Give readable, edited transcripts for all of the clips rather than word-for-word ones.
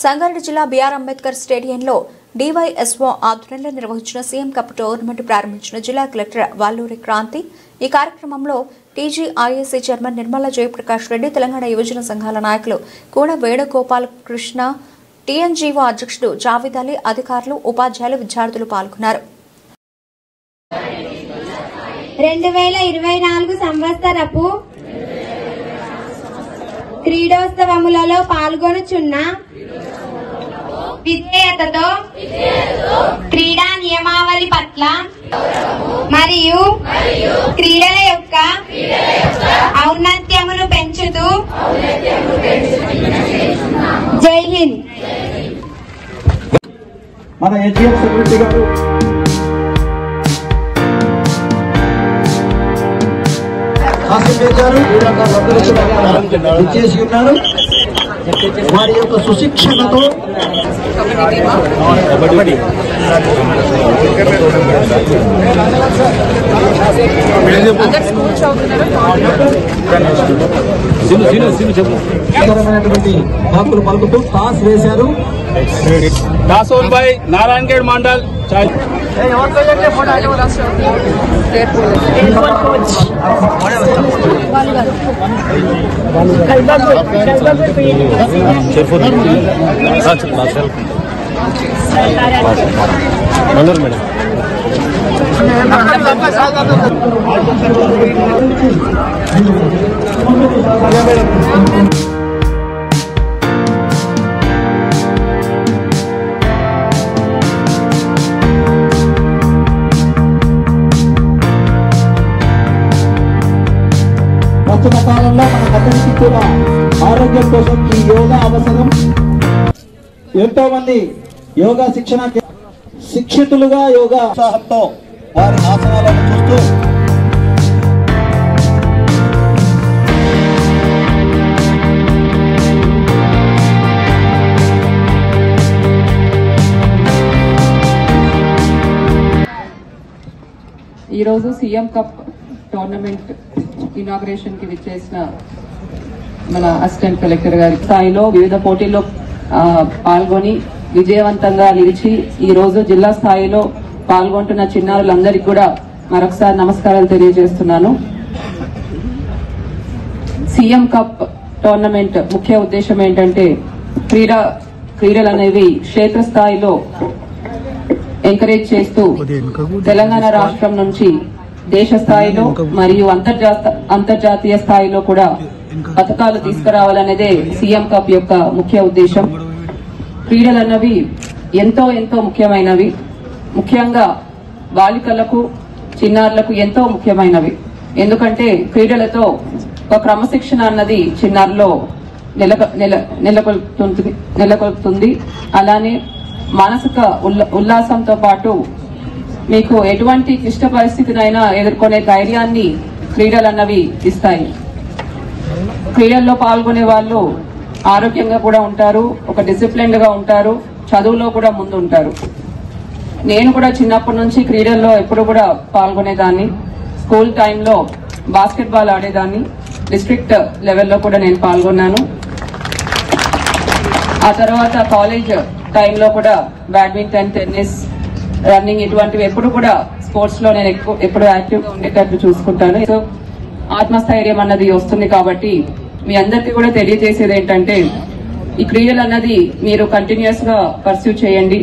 సంగారెడ్డి జిల్లా బిఆర్ అంబేద్కర్ స్టేడియంలో డివైఎస్ఓ ఆధ్వర్యంలో నిర్వహించిన సీఎం కప్ టోర్నమెంట్ ప్రారంభించిన జిల్లా కలెక్టర్ వాల్లూరి క్రాంతి. ఈ కార్యక్రమంలో టీజీఐఏసీ చైర్మన్ నిర్మల జయప్రకాష్ రెడ్డి, తెలంగాణ యువజన సంఘాల నాయకులు కూన వేణుగోపాల్ కృష్ణ, టీఎన్జీఓ అధ్యక్షుడు జావేద్ అలీ, అధికారులు, ఉపాధ్యాయులు, విద్యార్థులు పాల్గొన్నారు. 2024 సంవత్సరపు క్రీడోత్సవములలో పాల్గొనుచున్న విధేయతతో క్రీడా నియమావళి పట్ల మరియు క్రీడల యొక్క ఔన్నత్యమును పెంచుతూ జై హింద్. మన హెచ్ఎం సెక్రటరీ గారు ఇచ్చేసి ఉన్నారు. వారి యొక్క సుశిక్షణతో మార్కులు పలుకుతూ టాస్ వేశారు. दासोल भाई नारायणगढ़ मंडल मैडम ప్రస్తుత కాలంలో మనకందరికీ కూడా ఆరోగ్యం కోసం ఈ యోగా అవసరం. ఎంతో మంది యోగా శిక్షితులుగా యోగా ఉత్సాహంతో వారి ఆసనాలను చూస్తూ ఈరోజు సీఎం కప్ టోర్నమెంట్ ఇనాగ్రేషన్ కి విచ్చేసిన మన అసిస్టెంట్ కలెక్టర్ గారి స్థాయిలో వివిధ పోటీల్లో పాల్గొని విజయవంతంగా నిలిచి ఈ రోజు జిల్లా స్థాయిలో పాల్గొంటున్న చిన్నారులందరికీ కూడా మరొకసారి నమస్కారాలు తెలియజేస్తున్నాను. సీఎం కప్ టోర్నమెంట్ ముఖ్య ఉద్దేశం ఏంటంటే క్రీడలు అనేవి క్షేత్రస్థాయిలో ఎంకరేజ్ చేస్తూ తెలంగాణ రాష్ట్రం నుంచి దేశ స్థాయిలో మరియు అంతర్జాతీయ స్థాయిలో కూడా పథకాలు తీసుకురావాలనేదే సీఎం కప్ యొక్క ముఖ్య ఉద్దేశం. క్రీడలు అన్నవి ఎంతో ఎంతో ముఖ్యమైనవి. ముఖ్యంగా బాలికలకు, చిన్నారులకు ఎంతో ముఖ్యమైనవి. ఎందుకంటే క్రీడలతో ఒక క్రమశిక్షణ అన్నది చిన్నారులో నెలకొల్పుతుంది. అలానే మానసిక ఉల్లాసంతో పాటు మీకు ఎటువంటి క్లిష్ట పరిస్థితినైనా ఎదుర్కొనే ధైర్యాన్ని క్రీడలు అన్నవి ఇస్తాయి. క్రీడల్లో పాల్గొనే వాళ్ళు ఆరోగ్యంగా కూడా ఉంటారు, ఒక డిసిప్లిన్డ్ గా ఉంటారు, చదువులో కూడా ముందు ఉంటారు. నేను కూడా చిన్నప్పటి నుంచి క్రీడల్లో ఎప్పుడు కూడా పాల్గొనేదాన్ని. స్కూల్ టైంలో బాస్కెట్బాల్ ఆడేదాన్ని, డిస్ట్రిక్ట్ లెవెల్లో కూడా నేను పాల్గొన్నాను. ఆ తర్వాత కాలేజ్ టైంలో కూడా బ్యాడ్మింటన్, టెన్నిస్, రన్నింగ్ ఇటువంటివి ఎప్పుడు కూడా స్పోర్ట్స్ లో నేను ఎప్పుడు యాక్టివ్ గా ఉండేటట్లు చూసుకుంటాను. సో ఆత్మస్థైర్యం అన్నది వస్తుంది. కాబట్టి మీ అందరికీ కూడా తెలియజేసేది ఏంటంటే ఈ క్రీడలు అన్నది మీరు కంటిన్యూస్ గా పర్స్యూ చేయండి.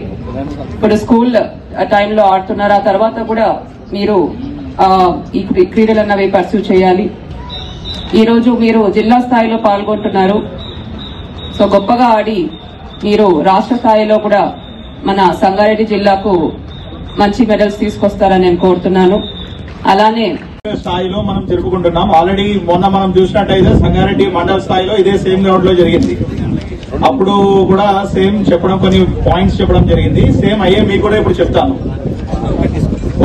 ఇప్పుడు స్కూల్ టైంలో ఆడుతున్నారు, ఆ తర్వాత కూడా మీరు ఈ క్రీడలు అన్నవి పర్స్యూ చేయాలి. ఈ రోజు మీరు జిల్లా స్థాయిలో పాల్గొంటున్నారు. సో గొప్పగా ఆడి మీరు రాష్ట్ర స్థాయిలో కూడా మన సంగారెడ్డి జిల్లాకు మంచి మెడల్స్ తీసుకొస్తారని నేను కోరుతున్నాను. అలానే స్థాయిలో మనం జరుపుకుంటున్నాం. ఆల్రెడీ మొన్న మనం చూసినట్టయితే సంగారెడ్డి మండల స్థాయిలో ఇదే సేమ్ గ్రౌండ్ లో జరిగింది. అప్పుడు కూడా సేమ్ చెప్పడం, కొన్ని పాయింట్స్ చెప్పడం జరిగింది. సేమ్ అయ్యే మీకు కూడా ఇప్పుడు చెప్తాను,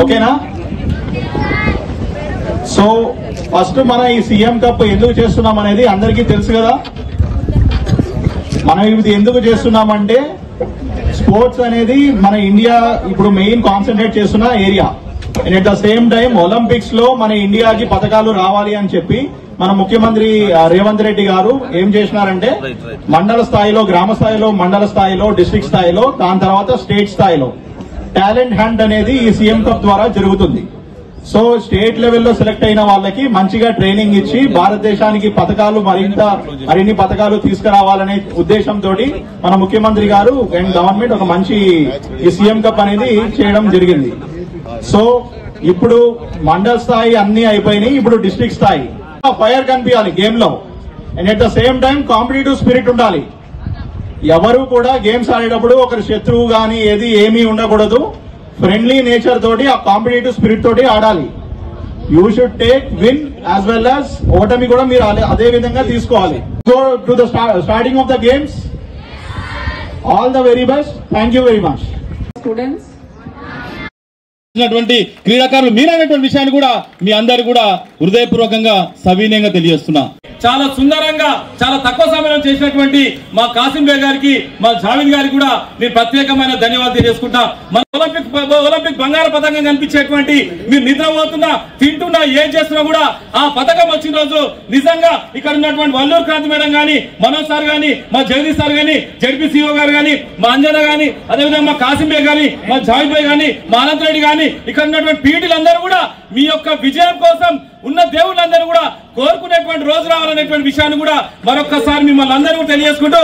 ఓకేనా? సో ఫస్ట్ మనం ఈ సీఎం కప్ ఎందుకు చేస్తున్నాం అనేది అందరికీ తెలుసు కదా. మనం ఇది ఎందుకు చేస్తున్నామంటే స్పోర్ట్స్ అనేది మన ఇండియా ఇప్పుడు మెయిన్ కాన్సన్ట్రేట్ చేస్తున్న area. And at the same time Olympics లో మన ఇండియాకి పథకాలు రావాలి అని చెప్పి మన ముఖ్యమంత్రి రేవంత్ రెడ్డి గారు ఏం చేసినారంటే మండల స్థాయిలో, గ్రామ స్థాయిలో, మండల స్థాయిలో, డిస్ట్రిక్ట్ స్థాయిలో, దాని తర్వాత స్టేట్ స్థాయిలో టాలెంట్ హంట్ అనేది ఈ సీఎం కప్ ద్వారా జరుగుతుంది. సో స్టేట్ లెవెల్లో సెలెక్ట్ అయిన వాళ్ళకి మంచిగా ట్రైనింగ్ ఇచ్చి భారతదేశానికి పథకాలు మరిన్ని పథకాలు తీసుకురావాలనే ఉద్దేశంతో మన ముఖ్యమంత్రి గారు అండ్ గవర్నమెంట్ ఒక మంచి ఈ సీఎం కప్ అనేది చేయడం జరిగింది. సో ఇప్పుడు మండల స్థాయి అన్ని అయిపోయినాయి, ఇప్పుడు డిస్ట్రిక్ట్ స్థాయి. ఫైర్ కనిపించాలి గేమ్ లో and at the same time competitive spirit ఉండాలి. ఎవరు కూడా గేమ్స్ ఆడేటప్పుడు ఒకరి శత్రువు గానీ ఏమీ ఉండకూడదు. ఫ్రెండ్లీ నేచర్ తోటి, ఆ కాంపిటేటివ్ స్పిరిట్ తోటి ఆడాలి. You should take win as well as ఓటమి కూడా మీరు అదే విధంగా తీసుకోవాలి. Go to the starting of the games. All the very best. Thank you very much. Students క్రీడాకారులు మీరైనటువంటి విషయాన్ని కూడా మీ అందరు కూడా హృదయపూర్వకంగా సవినయంగా తెలియజేస్తున్నా. చాలా సుందరంగా చాలా తక్కువ సమయంలో చేసినటువంటి మా కాసిం బే గారికి, మా జావేద్ గారికి కూడా నేను ప్రత్యేకమైన ధన్యవాదాలు తెలియజేసుకుంటా. మన ఒలింపిక్ బంగారు పథకం కనిపించేటువంటి మీరు నిద్రపోతున్నా, తింటున్నా, ఏం చేస్తున్నా కూడా ఆ పథకం వచ్చిన రోజు నిజంగా ఇక్కడ ఉన్నటువంటి వల్లూరు క్రాంతి మేడం గానీ, మనోజ్ సార్ గానీ, మా జగదీష్ సార్ గానీ, జడ్పీ సిఓ గారు గానీ, మా అంజన గానీ, అదేవిధంగా మా కాసిం బే గానీ, మా జావేద్ బే గానీ, మా అనంత్ రెడ్డి గానీ, ఇక్కడ ఉన్నటువంటి పీటీలందరూ కూడా మీ యొక్క విజయం కోసం ఉన్న దేవుళ్ళందరూ కూడా కోరుకునేటువంటి రోజు రావాలనేటువంటి విషయాన్ని కూడా మరొక్కసారి మిమ్మల్ని అందరూ తెలియజేసుకుంటూ